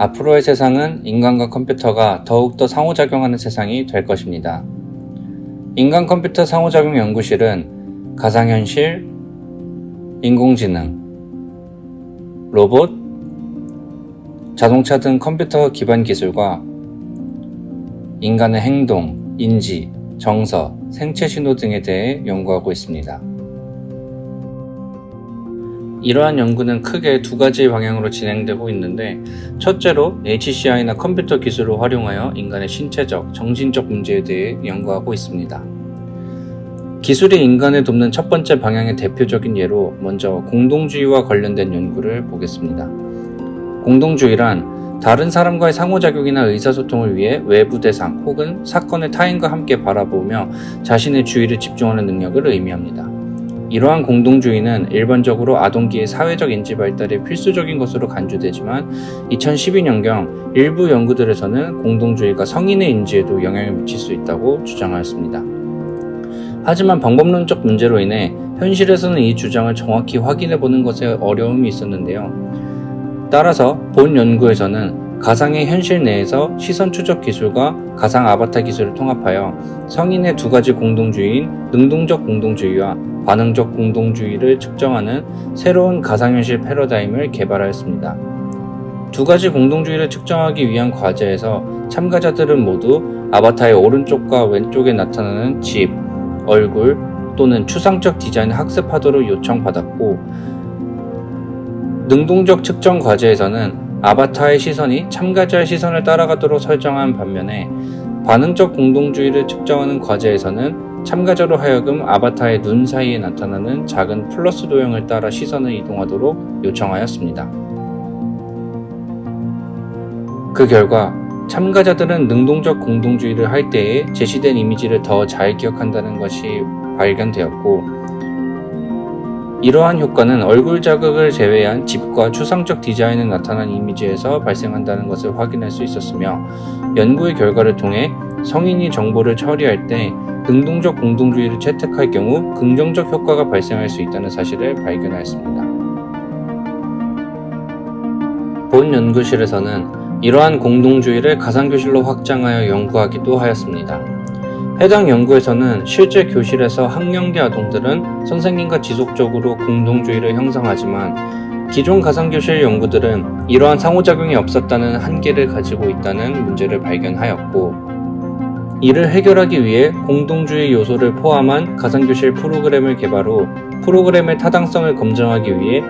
앞으로의 세상은 인간과 컴퓨터가 더욱더 상호작용하는 세상이 될 것입니다. 인간 컴퓨터 상호작용 연구실은 가상현실, 인공지능, 로봇, 자동차 등 컴퓨터 기반 기술과 인간의 행동, 인지, 정서, 생체 신호 등에 대해 연구하고 있습니다. 이러한 연구는 크게 두 가지 방향으로 진행되고 있는데, 첫째로 HCI나 컴퓨터 기술을 활용하여 인간의 신체적, 정신적 문제에 대해 연구하고 있습니다. 기술이 인간을 돕는 첫 번째 방향의 대표적인 예로 먼저 공동주의와 관련된 연구를 보겠습니다. 공동주의란 다른 사람과의 상호작용이나 의사소통을 위해 외부 대상 혹은 사건을 타인과 함께 바라보며 자신의 주의를 집중하는 능력을 의미합니다. 이러한 공동주의는 일반적으로 아동기의 사회적 인지 발달에 필수적인 것으로 간주되지만 2012년경 일부 연구들에서는 공동주의가 성인의 인지에도 영향을 미칠 수 있다고 주장하였습니다. 하지만 방법론적 문제로 인해 현실에서는 이 주장을 정확히 확인해보는 것에 어려움이 있었는데요. 따라서 본 연구에서는 가상의 현실 내에서 시선 추적 기술과 가상 아바타 기술을 통합하여 성인의 두 가지 공동주의인 능동적 공동주의와 반응적 공동주의를 측정하는 새로운 가상현실 패러다임을 개발하였습니다. 두 가지 공동주의를 측정하기 위한 과제에서 참가자들은 모두 아바타의 오른쪽과 왼쪽에 나타나는 집, 얼굴 또는 추상적 디자인을 학습하도록 요청받았고, 능동적 측정 과제에서는 아바타의 시선이 참가자의 시선을 따라가도록 설정한 반면에 반응적 공동주의를 측정하는 과제에서는 참가자로 하여금 아바타의 눈 사이에 나타나는 작은 플러스 도형을 따라 시선을 이동하도록 요청하였습니다. 그 결과 참가자들은 능동적 공동주의를 할 때에 제시된 이미지를 더 잘 기억한다는 것이 발견되었고, 이러한 효과는 얼굴 자극을 제외한 집과 추상적 디자인에 나타난 이미지에서 발생한다는 것을 확인할 수 있었으며, 연구의 결과를 통해 성인이 정보를 처리할 때 능동적 공동주의를 채택할 경우 긍정적 효과가 발생할 수 있다는 사실을 발견하였습니다. 본 연구실에서는 이러한 공동주의를 가상교실로 확장하여 연구하기도 하였습니다. 해당 연구에서는 실제 교실에서 학령기 아동들은 선생님과 지속적으로 공동주의를 형성하지만 기존 가상교실 연구들은 이러한 상호작용이 없었다는 한계를 가지고 있다는 문제를 발견하였고, 이를 해결하기 위해 공동주의 요소를 포함한 가상교실 프로그램을 개발 후 프로그램의 타당성을 검증하기 위해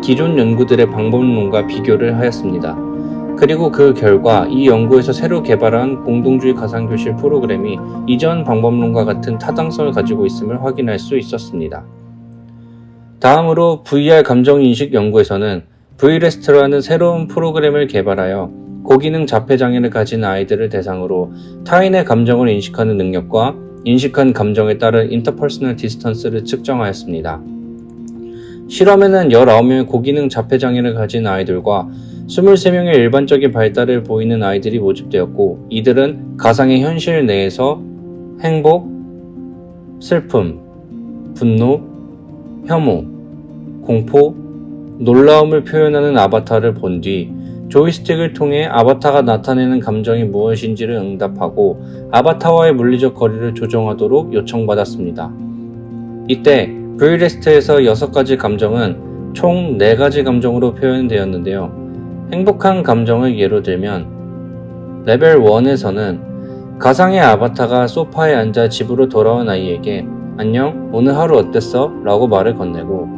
기존 연구들의 방법론과 비교를 하였습니다. 그리고 그 결과 이 연구에서 새로 개발한 공동주의 가상교실 프로그램이 이전 방법론과 같은 타당성을 가지고 있음을 확인할 수 있었습니다. 다음으로 VR 감정인식 연구에서는 VREST라는 새로운 프로그램을 개발하여 고기능 자폐장애를 가진 아이들을 대상으로 타인의 감정을 인식하는 능력과 인식한 감정에 따른 인터퍼스널 디스턴스를 측정하였습니다. 실험에는 19명의 고기능 자폐장애를 가진 아이들과 23명의 일반적인 발달을 보이는 아이들이 모집되었고, 이들은 가상의 현실 내에서 행복, 슬픔, 분노, 혐오, 공포, 놀라움을 표현하는 아바타를 본 뒤 조이스틱을 통해 아바타가 나타내는 감정이 무엇인지를 응답하고 아바타와의 물리적 거리를 조정하도록 요청받았습니다. 이때 VREST에서 6가지 감정은 총 4가지 감정으로 표현되었는데요. 행복한 감정을 예로 들면 레벨 1에서는 가상의 아바타가 소파에 앉아 집으로 돌아온 아이에게 안녕, 오늘 하루 어땠어? 라고 말을 건네고,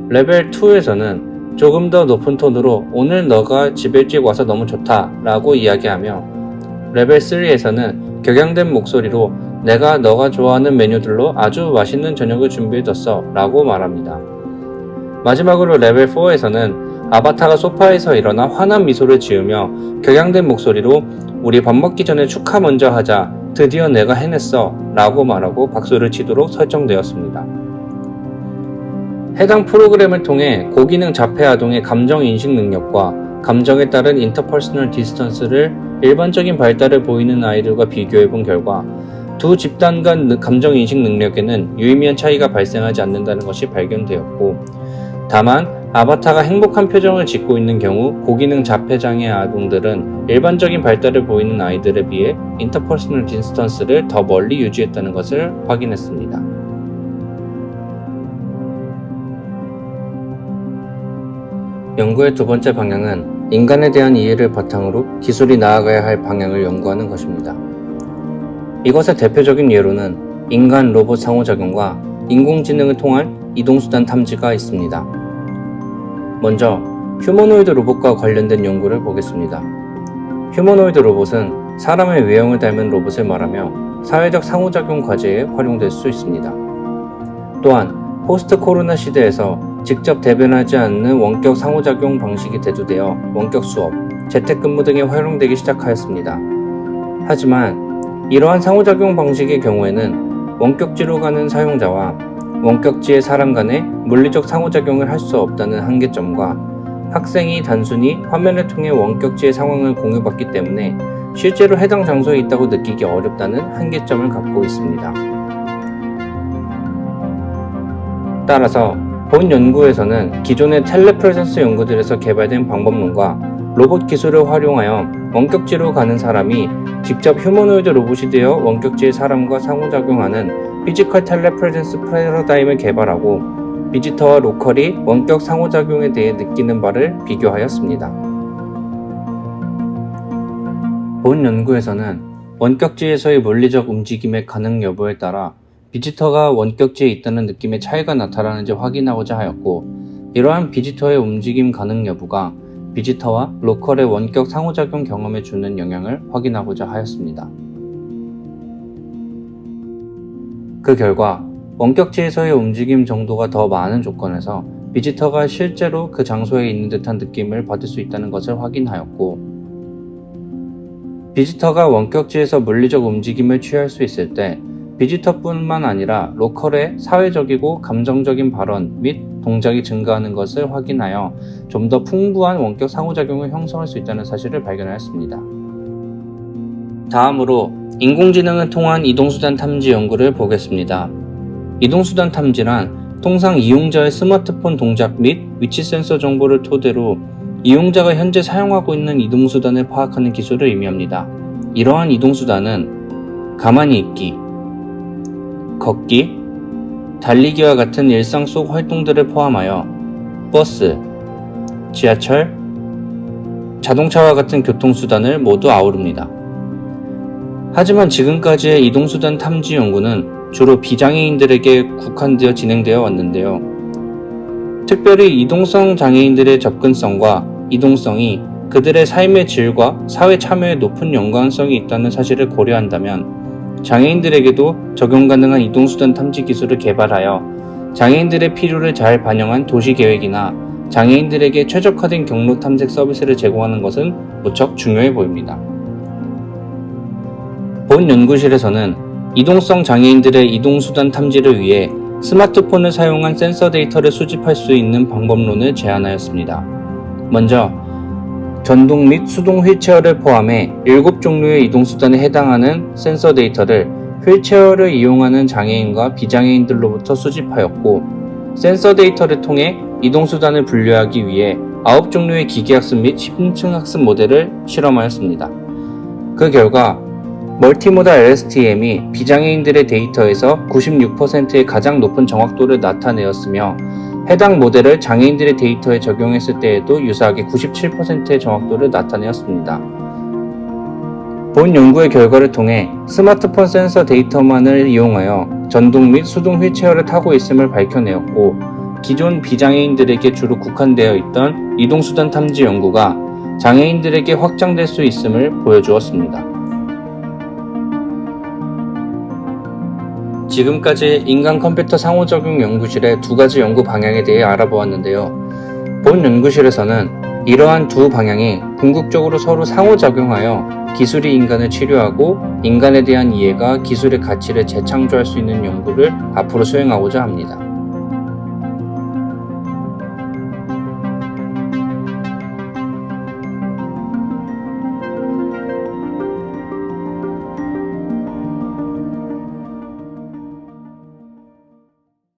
레벨 2에서는 조금 더 높은 톤으로 오늘 너가 집에 일찍 와서 너무 좋다 라고 이야기하며, 레벨 3에서는 격양된 목소리로 내가 너가 좋아하는 메뉴들로 아주 맛있는 저녁을 준비해뒀어 라고 말합니다. 마지막으로 레벨 4에서는 아바타가 소파에서 일어나 환한 미소를 지으며 격양된 목소리로 우리 밥 먹기 전에 축하 먼저 하자, 드디어 내가 해냈어 라고 말하고 박수를 치도록 설정되었습니다. 해당 프로그램을 통해 고기능 자폐 아동의 감정 인식 능력과 감정에 따른 인터퍼스널 디스턴스를 일반적인 발달을 보이는 아이들과 비교해본 결과 두 집단 간 감정 인식 능력에는 유의미한 차이가 발생하지 않는다는 것이 발견되었고, 다만 아바타가 행복한 표정을 짓고 있는 경우 고기능 자폐장애 아동들은 일반적인 발달을 보이는 아이들에 비해 인터퍼스널 디스턴스를 더 멀리 유지했다는 것을 확인했습니다. 연구의 두 번째 방향은 인간에 대한 이해를 바탕으로 기술이 나아가야 할 방향을 연구하는 것입니다. 이것의 대표적인 예로는 인간 로봇 상호작용과 인공지능을 통한 이동수단 탐지가 있습니다. 먼저 휴머노이드 로봇과 관련된 연구를 보겠습니다. 휴머노이드 로봇은 사람의 외형을 닮은 로봇을 말하며 사회적 상호작용 과제에 활용될 수 있습니다. 또한 포스트 코로나 시대에서 직접 대변하지 않는 원격 상호작용 방식이 대두되어 원격 수업, 재택근무 등에 활용되기 시작하였습니다. 하지만 이러한 상호작용 방식의 경우에는 원격지로 가는 사용자와 원격지의 사람 간의 물리적 상호작용을 할 수 없다는 한계점과 학생이 단순히 화면을 통해 원격지의 상황을 공유받기 때문에 실제로 해당 장소에 있다고 느끼기 어렵다는 한계점을 갖고 있습니다. 따라서 본 연구에서는 기존의 텔레프레젠스 연구들에서 개발된 방법론과 로봇 기술을 활용하여 원격지로 가는 사람이 직접 휴머노이드 로봇이 되어 원격지의 사람과 상호작용하는 피지컬 텔레프레젠스 패러다임을 개발하고 비지터와 로컬이 원격 상호작용에 대해 느끼는 바를 비교하였습니다. 본 연구에서는 원격지에서의 물리적 움직임의 가능 여부에 따라 비지터가 원격지에 있다는 느낌의 차이가 나타나는지 확인하고자 하였고, 이러한 비지터의 움직임 가능 여부가 비지터와 로컬의 원격 상호작용 경험에 주는 영향을 확인하고자 하였습니다. 그 결과 원격지에서의 움직임 정도가 더 많은 조건에서 비지터가 실제로 그 장소에 있는 듯한 느낌을 받을 수 있다는 것을 확인하였고, 비지터가 원격지에서 물리적 움직임을 취할 수 있을 때 비지터뿐만 아니라 로컬의 사회적이고 감정적인 발언 및 동작이 증가하는 것을 확인하여 좀 더 풍부한 원격 상호작용을 형성할 수 있다는 사실을 발견하였습니다. 다음으로 인공지능을 통한 이동수단 탐지 연구를 보겠습니다. 이동수단 탐지란 통상 이용자의 스마트폰 동작 및 위치 센서 정보를 토대로 이용자가 현재 사용하고 있는 이동수단을 파악하는 기술을 의미합니다. 이러한 이동수단은 가만히 있기, 걷기, 달리기와 같은 일상 속 활동들을 포함하여 버스, 지하철, 자동차와 같은 교통수단을 모두 아우릅니다. 하지만 지금까지의 이동수단 탐지 연구는 주로 비장애인들에게 국한되어 진행되어 왔는데요. 특별히 이동성 장애인들의 접근성과 이동성이 그들의 삶의 질과 사회 참여에 높은 연관성이 있다는 사실을 고려한다면 장애인들에게도 적용 가능한 이동수단 탐지 기술을 개발하여 장애인들의 필요를 잘 반영한 도시계획이나 장애인들에게 최적화된 경로 탐색 서비스를 제공하는 것은 무척 중요해 보입니다. 본 연구실에서는 이동성 장애인들의 이동수단 탐지를 위해 스마트폰을 사용한 센서 데이터를 수집할 수 있는 방법론을 제안하였습니다. 먼저 전동 및 수동 휠체어를 포함해 7종류의 이동수단에 해당하는 센서 데이터를 휠체어를 이용하는 장애인과 비장애인들로부터 수집하였고, 센서 데이터를 통해 이동수단을 분류하기 위해 9종류의 기계학습 및 심층학습 모델을 실험하였습니다. 그 결과 멀티모달 LSTM이 비장애인들의 데이터에서 96%의 가장 높은 정확도를 나타내었으며, 해당 모델을 장애인들의 데이터에 적용했을 때에도 유사하게 97%의 정확도를 나타내었습니다. 본 연구의 결과를 통해 스마트폰 센서 데이터만을 이용하여 전동 및 수동 휠체어를 타고 있음을 밝혀내었고, 기존 비장애인들에게 주로 국한되어 있던 이동수단 탐지 연구가 장애인들에게 확장될 수 있음을 보여주었습니다. 지금까지 인간 컴퓨터 상호작용 연구실의 두 가지 연구 방향에 대해 알아보았는데요. 본 연구실에서는 이러한 두 방향이 궁극적으로 서로 상호작용하여 기술이 인간을 치료하고 인간에 대한 이해가 기술의 가치를 재창조할 수 있는 연구를 앞으로 수행하고자 합니다.